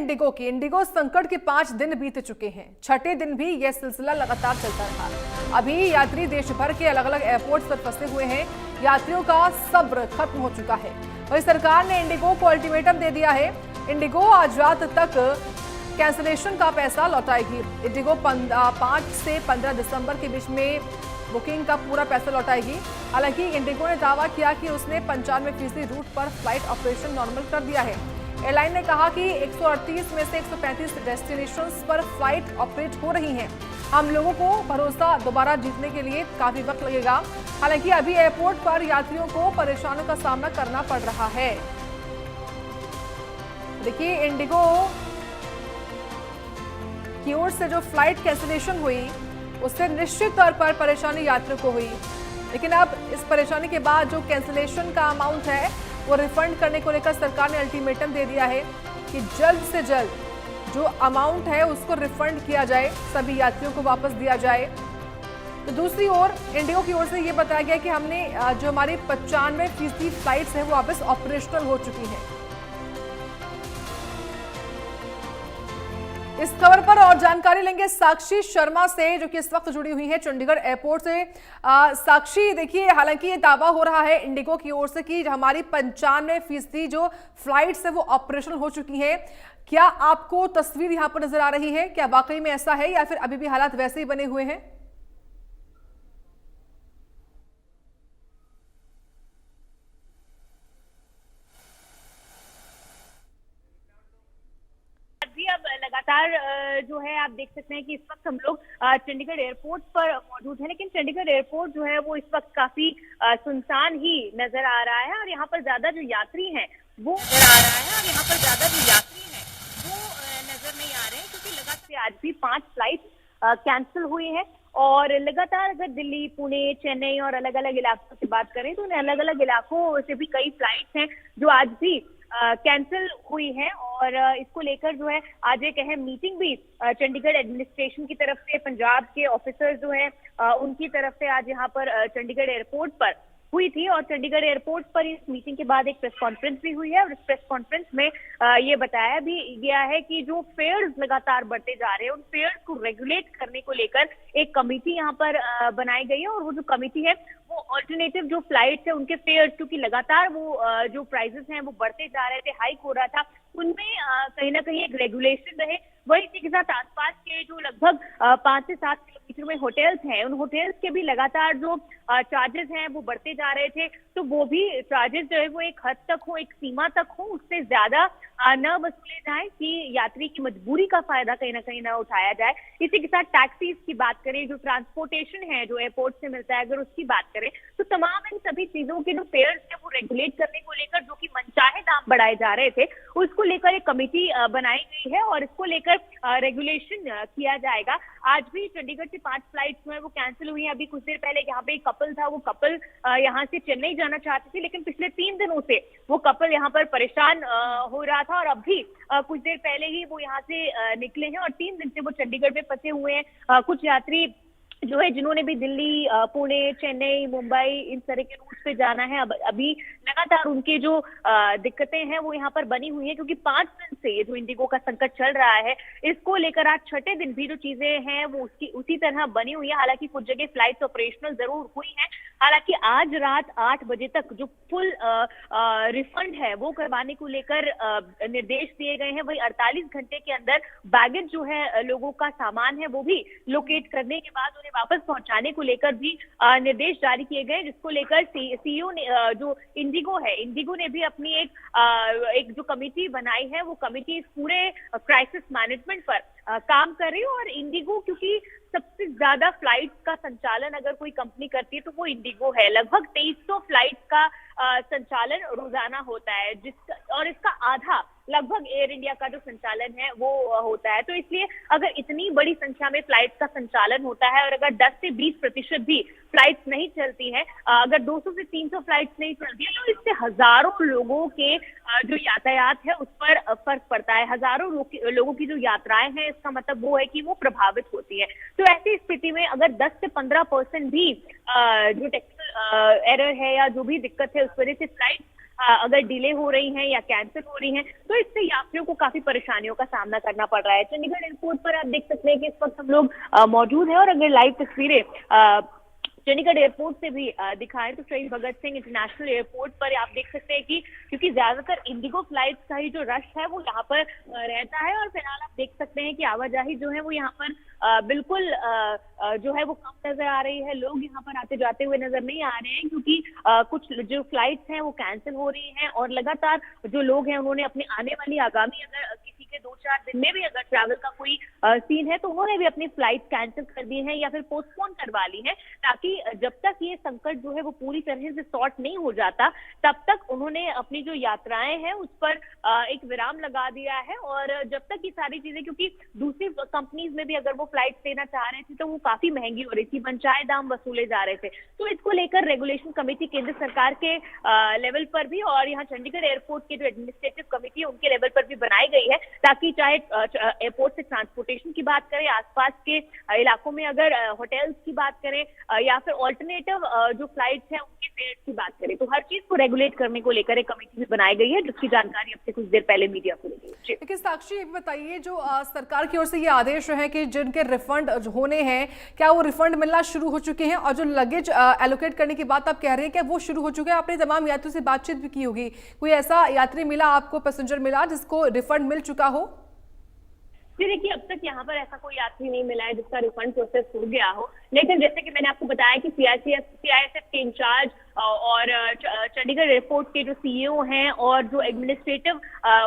Indigo संकट के 5 दिन बीत चुके हैं। छठे दिन भी यह सिलसिला लगातार चलता रहा। अभी यात्री देश भर के अलग अलग एयरपोर्ट्स पर फंसे हुए हैं। यात्रियों का सब्र खत्म हो चुका है। वहीं सरकार ने इंडिगो को अल्टीमेटम दे दिया है। इंडिगो आज रात तक कैंसिलेशन का पैसा लौटाएगी। इंडिगो 5 से 15 दिसंबर के बीच में बुकिंग का पूरा पैसा लौटाएगी। हालांकि इंडिगो ने दावा किया कि उसने 95% रूट पर फ्लाइट ऑपरेशन नॉर्मल कर दिया है। एयरलाइन ने कहा कि 138 में से 135 डेस्टिनेशंस पर फ्लाइट ऑपरेट हो रही हैं। हम लोगों को भरोसा दोबारा जीतने के लिए काफी वक्त लगेगा। हालांकि अभी एयरपोर्ट पर यात्रियों को परेशानियों का सामना करना पड़ रहा है। देखिए, इंडिगो की ओर से जो फ्लाइट कैंसिलेशन हुई उससे निश्चित तौर पर परेशानी यात्रियों को हुई, लेकिन अब इस परेशानी के बाद जो कैंसिलेशन का अमाउंट है वो रिफंड करने को लेकर सरकार ने अल्टीमेटम दे दिया है कि जल्द से जल्द जो अमाउंट है उसको रिफंड किया जाए, सभी यात्रियों को वापस दिया जाए। तो दूसरी ओर इंडिगो की ओर से ये बताया गया कि हमने जो हमारी 95% फ्लाइट्स हैं वो वापस ऑपरेशनल हो चुकी हैं। इस खबर पर और जानकारी लेंगे साक्षी शर्मा से, जो कि इस वक्त जुड़ी हुई है चंडीगढ़ एयरपोर्ट से। साक्षी, देखिए, हालांकि ये दावा हो रहा है इंडिगो की ओर से कि हमारी 95% जो फ्लाइट्स है वो ऑपरेशनल हो चुकी हैं। क्या आपको तस्वीर यहां पर नजर आ रही है? क्या वाकई में ऐसा है या फिर अभी भी हालात वैसे ही बने हुए हैं? अब लगातार जो है आप देख सकते हैं कि इस वक्त हम लोग चंडीगढ़ एयरपोर्ट पर मौजूद हैं, लेकिन चंडीगढ़ एयरपोर्ट जो है वो इस वक्त काफी सुनसान ही नजर आ रहा है और यहाँ पर ज्यादा जो यात्री हैं वो नजर आ रहा है और यहाँ पर ज्यादा जो यात्री हैं वो नजर नहीं आ रहे हैं, क्योंकि लगातार आज भी 5 फ्लाइट कैंसिल हुई हैं। और लगातार अगर दिल्ली, पुणे, चेन्नई और अलग अलग इलाकों से बात करें तो उन अलग अलग इलाकों से भी कई फ्लाइट्स हैं जो आज भी कैंसिल हुई है। और इसको लेकर जो है आज एक अहम मीटिंग भी चंडीगढ़ एडमिनिस्ट्रेशन की तरफ से, पंजाब के ऑफिसर्स जो है उनकी तरफ से आज यहाँ पर चंडीगढ़ एयरपोर्ट पर हुई थी। और चंडीगढ़ एयरपोर्ट पर इस मीटिंग के बाद एक प्रेस कॉन्फ्रेंस भी हुई है और इस प्रेस कॉन्फ्रेंस में ये बताया भी गया है कि जो फेयर्स लगातार बढ़ते जा रहे हैं उन फेयर्स को रेगुलेट करने को लेकर एक कमेटी यहाँ पर बनाई गई है। और वो जो कमेटी है वो ऑल्टरनेटिव जो फ्लाइट्स है उनके फेयर्स, क्योंकि लगातार वो जो प्राइसेस हैं वो बढ़ते जा रहे थे, हाइक हो रहा था, उनमें कहीं ना कहीं एक रेगुलेशन रहे। वही इसी के साथ आसपास के जो लगभग 5 से 7 किलोमीटर में होटल्स हैं, उन होटल्स के भी लगातार जो चार्जेस हैं वो बढ़ते जा रहे थे, तो वो भी चार्जेस जो है वो एक हद तक हो, एक सीमा तक हो, उससे ज्यादा न वसूले जाए कि यात्री की मजबूरी का फायदा कहीं ना कहीं न उठाया जाए। इसी के साथ टैक्सीज की बात करें, जो ट्रांसपोर्टेशन है जो एयरपोर्ट से मिलता है, अगर उसकी बात करें तो तमाम इन सभी चीजों के जो फेयर्स है वो रेगुलेट करने को लेकर जो कि मनचाहे दाम बढ़ाए जा रहे थे उसको लेकर एक कमेटी बनाई गई है और इसको लेकर रेगुलेशन किया जाएगा। आज भी चंडीगढ़ से 5 फ्लाइट्स जो है वो कैंसिल हुई हैं। अभी कुछ देर पहले यहाँ पे एक कपल था, वो कपल यहाँ से चेन्नई जाना चाहते थे, लेकिन पिछले 3 दिनों से वो कपल यहाँ पर परेशान हो रहा था और अभी कुछ देर पहले ही वो यहाँ से निकले हैं और 3 दिन से वो चंडीगढ़ में फंसे हुए हैं। कुछ यात्री जो है जिन्होंने भी दिल्ली, पुणे, चेन्नई, मुंबई इन तरह के रूट पे जाना है, अब अभी लगातार उनके जो दिक्कतें हैं वो यहाँ पर बनी हुई हैं, क्योंकि 5 दिन से ये जो इंडिगो का संकट चल रहा है इसको लेकर आज छठे दिन भी जो चीजें हैं वो उसी तरह बनी हुई है। हालांकि कुछ जगह फ्लाइट्स ऑपरेशनल जरूर हुई है। हालांकि आज रात 8 बजे तक जो फुल रिफंड है वो करवाने को लेकर निर्देश दिए गए हैं। वही 48 घंटे के अंदर बैगेज जो है, लोगों का सामान है, वो भी लोकेट करने के बाद उन्हें वापस पहुंचाने को लेकर भी निर्देश जारी किए गए, जिसको लेकर सीईओ ने, जो इंडिगो है, इंडिगो ने भी अपनी एक जो कमेटी बनाई है वो कमेटी इस पूरे क्राइसिस मैनेजमेंट पर काम कर रही है। और इंडिगो, क्योंकि सबसे ज्यादा फ्लाइट्स का संचालन अगर कोई कंपनी करती है तो वो इंडिगो है। लगभग 2300 फ्लाइट्स का संचालन रोजाना होता है, और इसका आधा लगभग एयर इंडिया का जो संचालन है वो होता है। तो इसलिए अगर इतनी बड़ी संख्या में फ्लाइट्स का संचालन होता है और अगर 10 से 20% भी फ्लाइट्स नहीं चलती है, अगर 200 से 300 फ्लाइट्स नहीं चलती है, तो इससे हजारों लोगों के जो यातायात है उस पर फर्क पड़ता है। हजारों लोगों की जो यात्राएं हैं, इसका मतलब वो है कि वो प्रभावित होती है। तो ऐसी स्थिति में अगर 10 से 15% भी जो टेक्निकल एरर है या जो भी दिक्कत है उस वजह से फ्लाइट अगर डिले हो रही हैं या कैंसिल हो रही हैं, तो इससे यात्रियों को काफी परेशानियों का सामना करना पड़ रहा है। चंडीगढ़ एयरपोर्ट पर आप देख सकते हैं कि इस वक्त हम लोग मौजूद हैं, और अगर लाइव तस्वीरें चंडीगढ़ एयरपोर्ट से भी दिखाएं तो शहीद भगत सिंह इंटरनेशनल एयरपोर्ट पर आप देख सकते हैं कि क्योंकि ज्यादातर इंडिगो फ्लाइट्स का ही जो रश है वो यहाँ पर रहता है, और फिलहाल आप देख सकते हैं कि आवाजाही जो है वो यहाँ पर बिल्कुल जो है वो कम नजर आ रही है। लोग यहाँ पर आते जाते हुए नजर नहीं आ रहे हैं, क्योंकि कुछ जो फ्लाइट्स हैं वो कैंसिल हो रही हैं, और लगातार जो लोग हैं उन्होंने अपने आने वाली आगामी, अगर किसी के 2-4 दिन में भी अगर ट्रैवल का कोई सीन है तो उन्होंने भी अपनी फ्लाइट कैंसिल कर दी है या फिर पोस्टपोन करवा ली है, ताकि जब तक ये संकट जो है वो पूरी तरह से सॉर्ट नहीं हो जाता तब तक उन्होंने अपनी जो यात्राएं हैं उस पर एक विराम लगा दिया है। और जब तक ये सारी चीजें, क्योंकि दूसरी कंपनीज में भी अगर वो फ्लाइट देना चाह रहे थे तो वो काफी महंगी हो रही थी, मनचाहे दाम वसूले जा रहे थे, तो इसको लेकर रेगुलेशन कमेटी केंद्र सरकार के लेवल पर भी और यहाँ चंडीगढ़ एयरपोर्ट के जो एडमिनिस्ट्रेटिव कमेटी है उनके लेवल पर भी बनाई गई है, ताकि चाहे एयरपोर्ट से ट्रांसपोर्टेशन की बात करें, आसपास के इलाकों में अगर होटल्स की बात करें या फिर ऑल्टरनेटिव जो फ्लाइट्स हैं उनके फेयर्स की बात करें, तो हर चीज को रेगुलेट करने को लेकर एक कमेटी भी बनाई गई है, जिसकी जानकारी अब से कुछ देर पहले मीडिया को दी गई। लेकिन साक्षी, ये बताइए, जो सरकार की ओर से ये आदेश है कि जिनके रिफंड होने हैं, क्या वो रिफंड मिलना शुरू हो चुके हैं? और जो लगेज एलोकेट करने की बात आप कह रहे हैं, क्या वो शुरू हो चुके हैं? आपने तमाम यात्रियों से बातचीत भी की होगी, कोई ऐसा यात्री मिला आपको, पैसेंजर मिला जिसको रिफंड मिल चुका हो? जी देखिए, अब तक यहाँ पर ऐसा कोई यात्री नहीं मिला है जिसका रिफंड प्रोसेस हो गया हो, लेकिन जैसे कि मैंने आपको बताया कि सीआईएसएफ के इंचार्ज और चंडीगढ़ एयरपोर्ट के जो सीईओ हैं और जो एडमिनिस्ट्रेटिव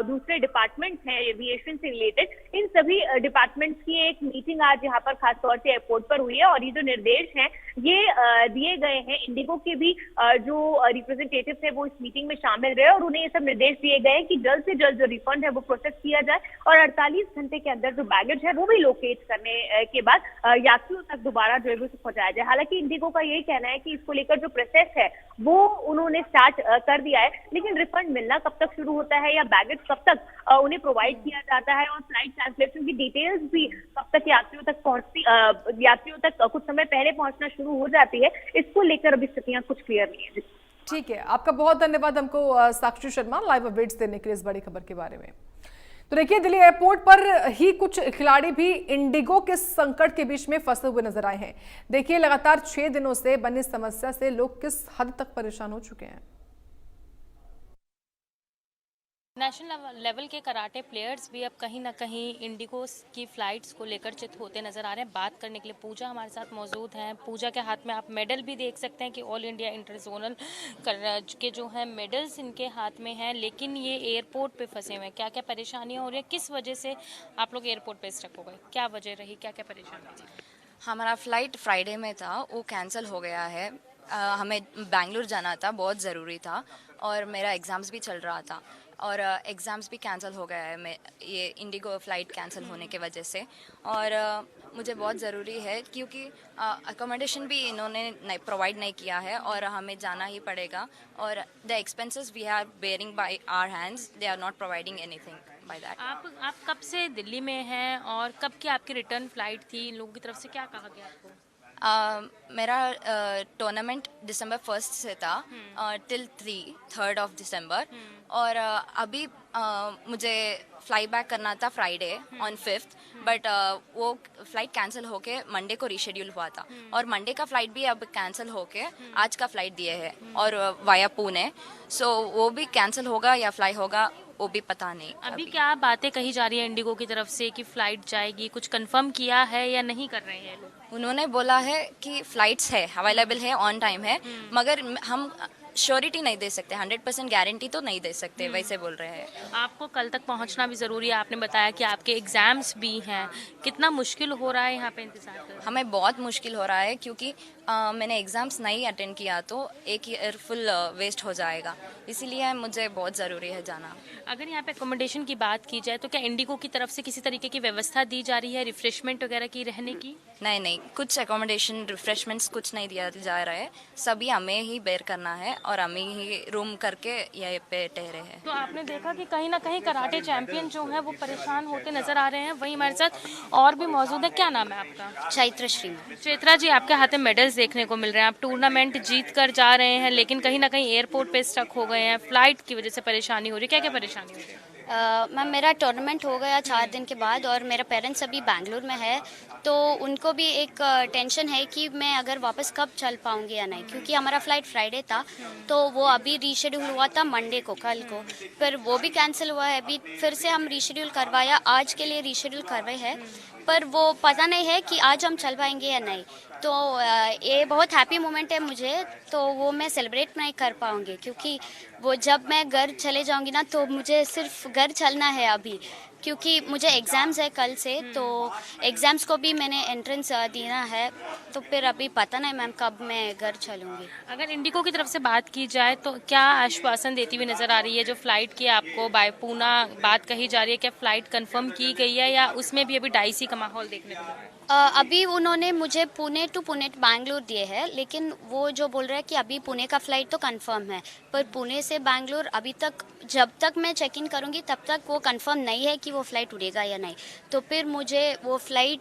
दूसरे डिपार्टमेंट्स हैं एविएशन से रिलेटेड, इन सभी डिपार्टमेंट्स की एक मीटिंग आज यहाँ पर खासतौर से एयरपोर्ट पर हुई है, और ये जो निर्देश हैं ये दिए गए हैं। इंडिगो के भी जो रिप्रेजेंटेटिव थे वो इस मीटिंग में शामिल रहे, और उन्हें ये सब निर्देश दिए गए कि जल्द से जल्द जो रिफंड है वो प्रोसेस किया जाए, और 48 घंटे के अंदर जो बैगेज है वो भी लोकेट करने के बाद यात्रियों तक दोबारा जो है उसे पहुंचाया जाए। हालांकि इंडिगो का यही कहना है कि इसको लेकर जो प्रोसेस है वो उन्होंने स्टार्ट कर दिया है, लेकिन रिफंड मिलना कब तक शुरू होता है या बैगेज कब तक उन्हें प्रोवाइड किया जाता है और फ्लाइट कैंसिलेशन की डिटेल्स भी कब तक यात्रियों तक पहुंचती, यात्रियों तक कुछ समय पहले पहुंचना शुरू हो जाती है, इसको लेकर अभी स्थितियां कुछ क्लियर नहीं है। ठीक है, आपका बहुत धन्यवाद हमको साक्षी शर्मा लाइव अपडेट्स देने के लिए इस बड़ी खबर के बारे में। तो देखिए, दिल्ली एयरपोर्ट पर ही कुछ खिलाड़ी भी इंडिगो के संकट के बीच में फंसे हुए नजर आए हैं। देखिए, लगातार 6 दिनों से बनी समस्या से लोग किस हद तक परेशान हो चुके हैं। नेशनल लेवल के कराटे प्लेयर्स भी अब कहीं ना कहीं इंडिगो की फ़्लाइट्स को लेकर चित होते नज़र आ रहे हैं। बात करने के लिए पूजा हमारे साथ मौजूद हैं। पूजा के हाथ में आप मेडल भी देख सकते हैं कि ऑल इंडिया इंटर जोनल के जो हैं मेडल्स इनके हाथ में हैं, लेकिन ये एयरपोर्ट पे फंसे हुए हैं। क्या क्या परेशानियाँ हो रही हैं, किस वजह से आप लोग एयरपोर्ट पर स्टक हो गए, क्या वजह रही, क्या क्या परेशानी थी? हमारा फ़्लाइट फ्राइडे में था, वो कैंसिल हो गया है। हमें बेंगलुरु जाना था, बहुत ज़रूरी था, और मेरा एग्ज़ाम्स भी चल रहा था, और एग्ज़ाम्स भी कैंसिल हो गया है ये इंडिगो फ़्लाइट कैंसिल होने की वजह से। और मुझे बहुत ज़रूरी है क्योंकि अकोमोडेशन भी इन्होंने प्रोवाइड नहीं किया है, और हमें जाना ही पड़ेगा, और the expenses we are bearing by our hands, they are not providing anything by that. आप कब से दिल्ली में हैं और कब की आपकी रिटर्न फ़्लाइट थी? इन लोगों की तरफ से क्या कहा गया आपको? मेरा टूर्नामेंट दिसंबर 1 से था टिल 3rd ऑफ दिसंबर, और अभी मुझे फ्लाई बैक करना था फ्राइडे ऑन 5th, बट वो फ्लाइट कैंसिल होके मंडे को रीशेड्यूल हुआ था, और मंडे का फ्लाइट भी अब कैंसिल होके आज का फ्लाइट दिए है, और वाया पुणे, सो वो भी कैंसिल होगा या फ्लाई होगा वो भी पता नहीं। अभी क्या बातें कही जा रही है इंडिगो की तरफ से कि फ़्लाइट जाएगी, कुछ कंफर्म किया है या नहीं कर रहे हैं लोग? उन्होंने बोला है कि फ़्लाइट्स है, अवेलेबल है, ऑन टाइम है, मगर हम श्योरिटी नहीं दे सकते, 100% गारंटी तो नहीं दे सकते, वैसे बोल रहे हैं। आपको कल तक पहुंचना भी ज़रूरी है, आपने बताया कि आपके एग्ज़ाम्स भी हैं, कितना मुश्किल हो रहा है यहाँ पे इंतज़ार करना? हमें बहुत मुश्किल हो रहा है क्योंकि मैंने एग्ज़ाम्स नहीं अटेंड किया तो एक ईयर फुल वेस्ट हो जाएगा, इसीलिए मुझे बहुत ज़रूरी है जाना। अगर यहाँ पे अकोमोडेशन की बात की जाए तो क्या इंडिगो की तरफ से किसी तरीके की व्यवस्था दी जा रही है, रिफ्रेशमेंट वगैरह की रहने की? नहीं, कुछ अकोमोडेशन रिफ्रेशमेंट्स कुछ नहीं दिया जा रहा है, सभी हमें ही बेयर करना है, और हम ही रूम करके यहीं पे ठहरे हैं। तो आपने देखा कि कहीं ना कहीं कराटे चैंपियन जो है वो परेशान होते नजर आ रहे हैं। वहीं हमारे साथ और भी मौजूद है। क्या नाम है आपका? चैत्र श्रीमा। चैत्रा जी, आपके हाथ में मेडल्स देखने को मिल रहे हैं। आप टूर्नामेंट जीत कर जा रहे हैं, लेकिन कहीं ना कहीं एयरपोर्ट पे स्टक हो गए हैं। फ्लाइट की वजह से परेशानी हो रही है। क्या क्या परेशानी हो रही है? मैम, मेरा टूर्नामेंट हो गया 4 दिन के बाद और मेरा पेरेंट्स अभी बैंगलोर में है, तो उनको भी एक टेंशन है कि मैं अगर वापस कब चल पाऊंगी या नहीं, क्योंकि हमारा फ़्लाइट फ्राइडे था तो वो अभी रीशेड्यूल हुआ था मंडे को, कल को, पर वो भी कैंसिल हुआ है। अभी फिर से हम रीशेड्यूल करवाया, आज के लिए रीशेड्यूल करवाए हैं, पर वो पता नहीं है कि आज हम चल पाएंगे या नहीं। तो ये बहुत हैप्पी मोमेंट है मुझे, तो वो मैं सेलिब्रेट नहीं कर पाऊंगी, क्योंकि वो जब मैं घर चले जाऊंगी ना तो मुझे सिर्फ घर चलना है अभी, क्योंकि मुझे एग्ज़ाम्स है कल से, तो एग्ज़ाम्स को भी मैंने एंट्रेंस देना है, तो फिर अभी पता नहीं मैम कब मैं घर चलूँगी। अगर इंडिगो की तरफ से बात की जाए तो क्या आश्वासन देती हुई नजर आ रही है? जो फ्लाइट की आपको बाय पूना बात कही जा रही है, क्या फ्लाइट कंफर्म की गई है या उसमें भी अभी डाइसी का माहौल देखने को मिल रहा है? अभी उन्होंने मुझे पुणे टू बैंगलोर दिए हैं, लेकिन वो जो बोल रहे हैं कि अभी पुणे का फ़्लाइट तो कंफर्म है, पर पुणे से बैंगलोर अभी तक, जब तक मैं चेक इन करूँगी तब तक वो कंफर्म नहीं है कि वो फ़्लाइट उड़ेगा या नहीं। तो फिर मुझे वो फ़्लाइट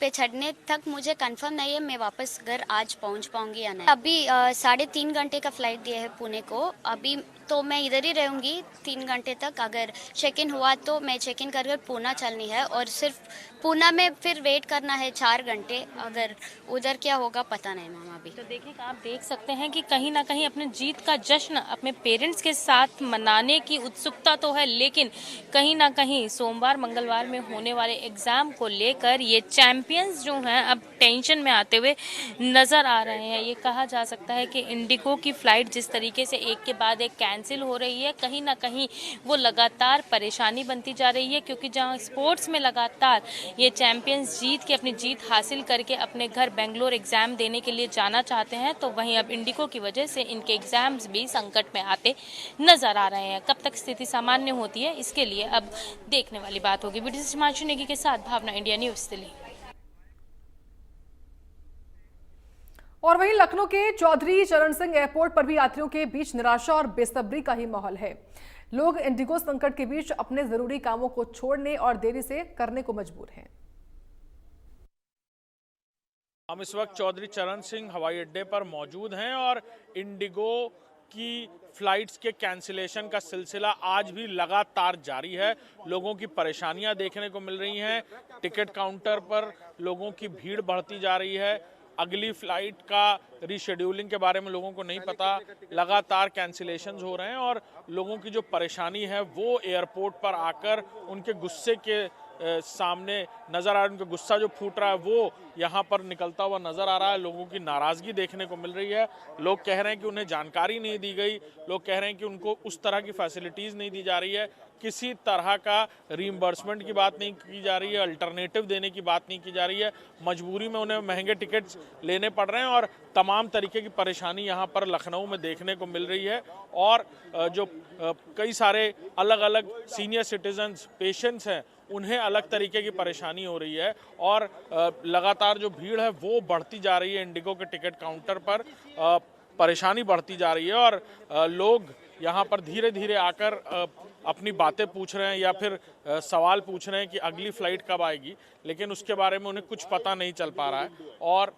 पे चढ़ने तक मुझे कंफर्म नहीं है मैं वापस घर आज पहुंच पाऊंगी या नहीं। अभी 3.5 घंटे का फ़्लाइट दिया है पुणे को, अभी तो मैं इधर ही रहूँगी 3 घंटे तक। अगर चेक इन हुआ तो मैं चेक इन कर पूना चलनी है, और सिर्फ पूना में फिर वेट करना है 4 घंटे। अगर उधर क्या होगा पता नहीं मैम अभी। तो देखिए, आप देख सकते हैं कि कहीं ना कहीं अपने जीत का जश्न अपने पेरेंट्स के साथ मनाने की उत्सुकता तो है, लेकिन कहीं ना कहीं सोमवार मंगलवार में होने वाले एग्जाम को लेकर ये चैंपियंस जो हैं अब टेंशन में आते हुए नजर आ रहे हैं। ये कहा जा सकता है कि इंडिगो की फ्लाइट जिस तरीके से एक के बाद एक कैंसिल हो रही है, कहीं ना कहीं वो लगातार परेशानी बनती जा रही है, क्योंकि जहां स्पोर्ट्स में लगातार ये चैंपियंस जीत के अपनी जीत हासिल करके अपने घर बेंगलोर एग्जाम देने के लिए जाना चाहते हैं, तो वहीं अब इंडिगो की वजह से इनके एग्जाम्स भी संकट में आते नजर आ रहे हैं। कब तक स्थिति सामान्य होती है, इसके लिए अब देखने वाली बात होगी। वीडियो हिमांशु नेगी के साथ भावना, इंडिया न्यूज दिल्ली। और वहीं लखनऊ के चौधरी चरण सिंह एयरपोर्ट पर भी यात्रियों के बीच निराशा और बेसब्री का ही माहौल है। लोग इंडिगो संकट के बीच अपने जरूरी कामों को छोड़ने और देरी से करने को मजबूर हैं। हम इस वक्त चौधरी चरण सिंह हवाई अड्डे पर मौजूद हैं और इंडिगो की फ्लाइट्स के कैंसिलेशन का सिलसिला आज भी लगातार जारी है। लोगों की परेशानियां देखने को मिल रही हैं। टिकट काउंटर पर लोगों की भीड़ बढ़ती जा रही है। अगली फ्लाइट का रीशेड्यूलिंग के बारे में लोगों को नहीं पता। लगातार कैंसिलेशंस हो रहे हैं और लोगों की जो परेशानी है वो एयरपोर्ट पर आकर उनके गुस्से के सामने नज़र आ रहा है। उनका गुस्सा जो फूट रहा है वो यहाँ पर निकलता हुआ नज़र आ रहा है। लोगों की नाराज़गी देखने को मिल रही है। लोग कह रहे हैं कि उन्हें जानकारी नहीं दी गई। लोग कह रहे हैं कि उनको उस तरह की फैसिलिटीज़ नहीं दी जा रही है। किसी तरह का रीइंबर्समेंट की बात नहीं की जा रही है। अल्टरनेटिव देने की बात नहीं की जा रही है। मजबूरी में उन्हें महंगे टिकट्स लेने पड़ रहे हैं और तमाम तरीके की परेशानी यहाँ पर लखनऊ में देखने को मिल रही है। और जो कई सारे अलग अलग सीनियर सिटीजन्स पेशेंट्स हैं उन्हें अलग तरीके की परेशानी हो रही है और लगातार जो भीड़ है वो बढ़ती जा रही है। इंडिगो के टिकट काउंटर पर परेशानी बढ़ती जा रही है और लोग यहाँ पर धीरे धीरे आकर अपनी बातें पूछ रहे हैं या फिर सवाल पूछ रहे हैं कि अगली फ्लाइट कब आएगी, लेकिन उसके बारे में उन्हें कुछ पता नहीं चल पा रहा है और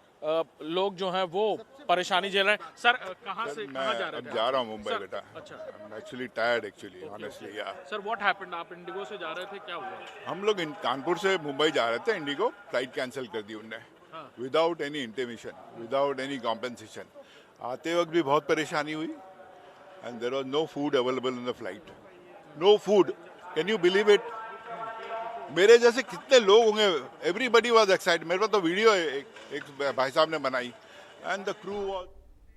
लोग जो हैं वो परेशानी झेल रहे हैं। सर कहाँ से कहाँ जा रहे हैं? जा रहा हूँ मुंबई बेटा। अच्छा, एक्चुअली टायर्ड एक्चुअली ऑनेस्टली या सर व्हाट हैपेंड? आप इंडिगो से जा रहे थे, क्या हुआ? हम लोग कानपुर से मुंबई जा रहे थे। इंडिगो फ्लाइट कैंसिल कर दी उनने without any intimation, without any compensation. आते वक्त भी बहुत परेशानी हुई and there was no food available in the flight. No food, can you believe it? मेरे जैसे कितने लोग होंगे, एवरीबडी वाज एक्साइटेड। मेरे पास तो वीडियो एक भाई साहब ने बनाई एंड द क्रू वाज